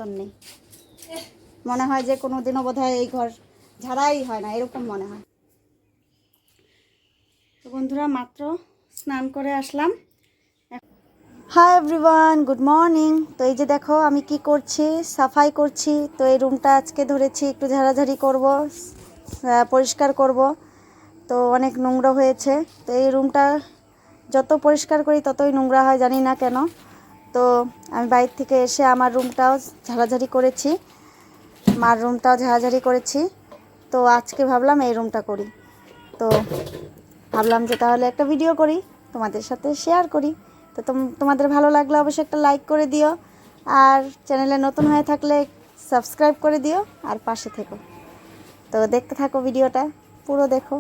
মতন নেই, মনে হয় যে কোনো দিনও বোধহয় এই ঘর ঝাড়াই হয় না, এরকম মনে হয়। তো বন্ধুরা মাত্র স্নান করে আসলাম। Hi everyone, good morning. তো এই যে দেখো আমি কি করছি, সাফাই করছি। তো এই রুমটা আজকে ধরেছি একটু ঝাড়াঝাড়ি করব, পরিষ্কার করব। তো অনেক নোংরা হয়েছে। তো এই রুমটা যত পরিষ্কার করি ততই নোংরা হয়, জানি না কেন। তো আমি বাইরে থেকে এসে আমার রুমটাও ঝাড়াঝাড়ি করেছি, মার রুমটাও ঝাড়াঝাড়ি করেছি। তো আজকে ভাবলাম এই রুমটা করি। তো ভাবলাম যে তাহলে একটা ভিডিও করি, তোমাদের সাথে শেয়ার করি। তো তোমাদের ভালো লাগলে অবশ্যই একটা লাইক করে দিও, আর চ্যানেলে নতুন হয়ে থাকলে সাবস্ক্রাইব করে দিও, আর পাশে থেকো। তো দেখতে থাকো ভিডিওটা, পুরো দেখো।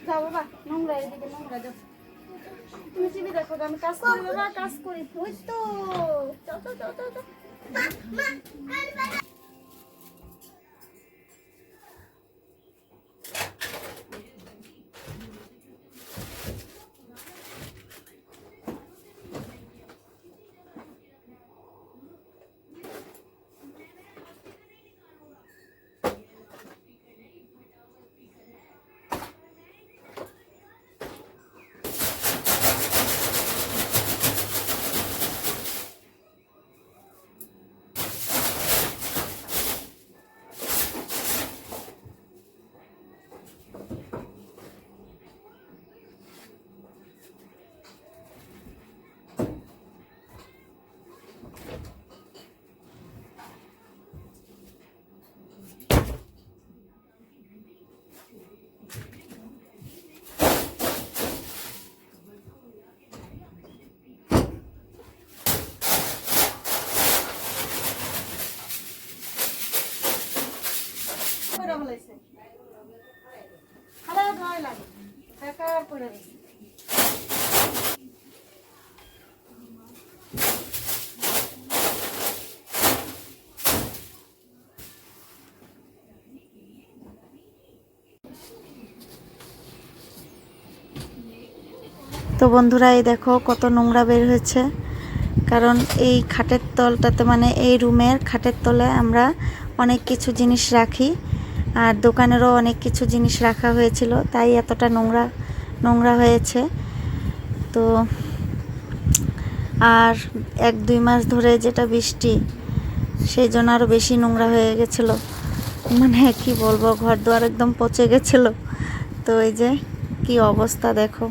যাও বাবা, নোংরা এদিকে, নোংরা যাও। তুমি টিভি দেখো, আমি কাজ করি বাবা, কাজ করি। ওই তো যাও যাও যাও যাও। তো বন্ধুরা এই দেখো কত নোংরা বের হয়েছে, কারণ এই খাটের তলটাতে, মানে এই রুমের খাটের তলে আমরা অনেক কিছু জিনিস রাখি, আর দোকানেরও অনেক কিছু জিনিস রাখা হয়েছিল, তাই এতটা নোংরা নোংরা হয়েছে। তো আর 1-2 মাস ধরে যেটা বৃষ্টি, সেই জন্য আরও বেশি নোংরা হয়ে গেছিলো, মানে কি বলবো, ঘর দুয়ার একদম পচে গেছিলো। তো এই যে কি অবস্থা দেখো,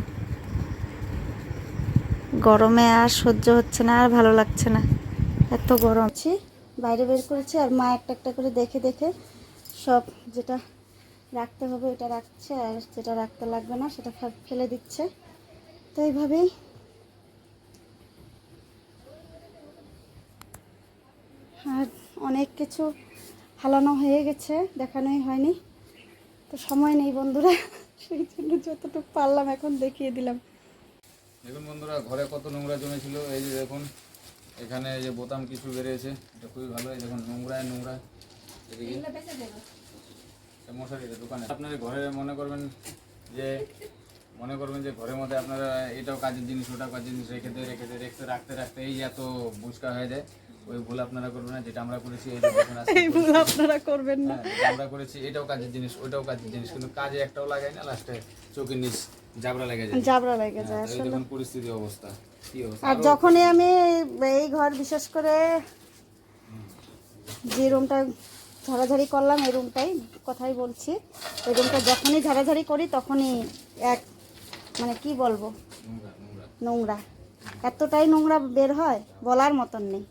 গরমে আর সহ্য হচ্ছে না, আর ভালো লাগছে না, এত গরম। বাইরে বের করেছি, আর মা একটা একটা করে দেখে দেখে সব যেটা রাখতে হবে ওটা রাখছে, আর যেটা রাখতে লাগবে না সেটা ফেলে দিচ্ছে। তো এইভাবেই আর অনেক কিছু হালানো হয়ে গেছে, দেখানোই হয়নি। তো সময় নেই বন্ধুরা, সেই জন্য যতটুকু পারলাম এখন দেখিয়ে দিলাম। দেখুন বন্ধুরা, ঘরে কত নোংরা জমেছিল। এই যে দেখুন, এখানে এই যে বোতাম কিছু বেরিয়েছে, এটা খুবই ভালো। এই দেখুন নোংরায় নোংরা, এদিকে মশারি দোকানে। আপনারা ঘরে মনে করবেন যে ঘরের মধ্যে আপনারা এটাও কাজের জিনিস, ওটাও কাজের জিনিস রাখতে রাখতে এই এত বুঝকা হয়ে যায়। ওই ভুল আপনারা করবেন না, যেটা আমরা করেছি। এই দেখুন, এই ভুল আপনারা করবেন না। আমরা করেছি, এটাও কাজের জিনিস, ওটাও কাজের জিনিস, কিন্তু কাজে একটাও লাগাই না, লাস্টে চোখের নিচ জাবরা লেগে যায়। আসলে দেখুন পরিস্থিতি, অবস্থা কি অবস্থা। আর যখনই আমি এই ঘর, বিশেষ করে যে রুমটা ঝাড়াঝাড়ি করলাম এই রুমটাই, কথাই বলছি। এই রুমটা যখনই ঝাড়াঝাড়ি করি তখনই এক মানে কি বলবো, নোংরা নোংরা। নোংরা, এতটাই নোংরা বের হয় বলার মতন নেই।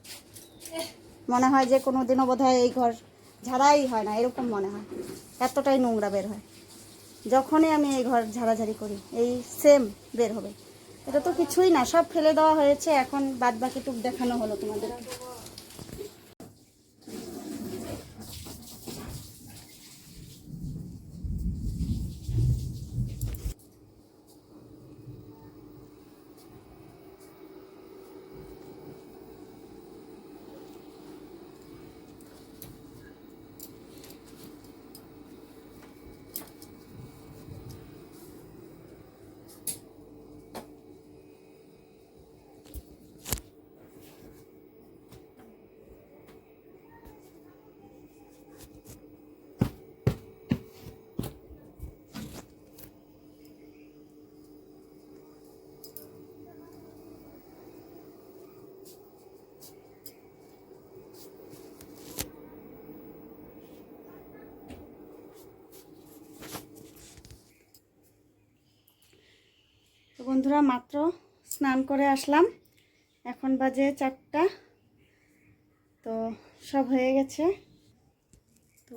মনে হয় যে কোনো দিনও বোধহয় এই ঘর ঝাড়াই হয় না, এরকম মনে হয়, এতটাই নোংরা বের হয়। যখনই আমি এই ঘর ঝাড়াঝাড়ি করি এই সেম বের হবে। এটা তো কিছুই না, সব ফেলে দেওয়া হয়েছে, এখন বাদ বাকি টুক দেখানো হলো তোমাদের। তো বন্ধুরা মাত্র স্নান করে আসলাম, এখন বাজে 4টা। তো সব হয়ে গেছে, তো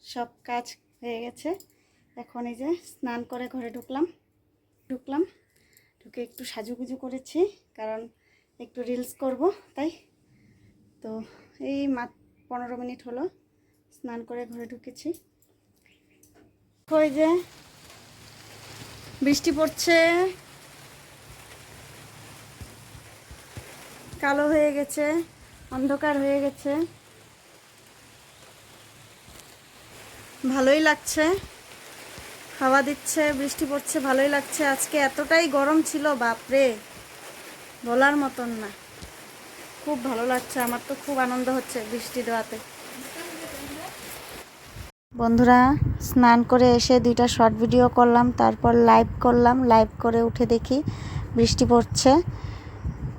সব কাজ হয়ে গেছে। এখন এই যে স্নান করে ঘরে ঢুকলাম, ঢুকে একটু সাজুগুজু করেছি, কারণ একটু রিলস করব তাই। তো এই 15 মিনিট হলো স্নান করে ঘরে ঢুকেছি। ওই যে বৃষ্টি পড়ছে, কালো হয়ে গেছে, অন্ধকার হয়ে গেছে, ভালোই লাগছে, হাওয়া দিচ্ছে, বৃষ্টি পড়ছে, ভালোই লাগছে। আজকে এতটাই গরম ছিল বাপরে, বলার মতন না, খুব ভালো লাগছে, আমার তো খুব আনন্দ হচ্ছে বৃষ্টি দেওয়াতে। বন্ধুরা স্নান করে এসে 2টা শর্ট ভিডিও করলাম, তারপর লাইভ করলাম, লাইভ করে উঠে দেখি বৃষ্টি পড়ছে।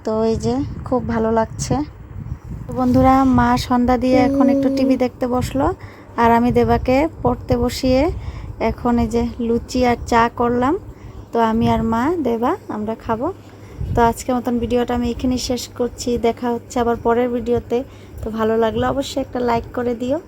তো এই যে খুব ভালো লাগছে। বন্ধুরা মা সন্ধ্যা দিয়ে এখন একটু টিভি দেখতে বসলো, আর আমি দেবাকে পড়তে বসিয়ে এখন এই যে লুচি আর চা করলাম। তো আমি আর মা দেবা আমরা খাবো। তো আজকের মতন ভিডিওটা আমি এখানেই শেষ করছি, দেখা হচ্ছে আবার পরের ভিডিওতে। তো ভালো লাগলে অবশ্যই একটা লাইক করে দিও।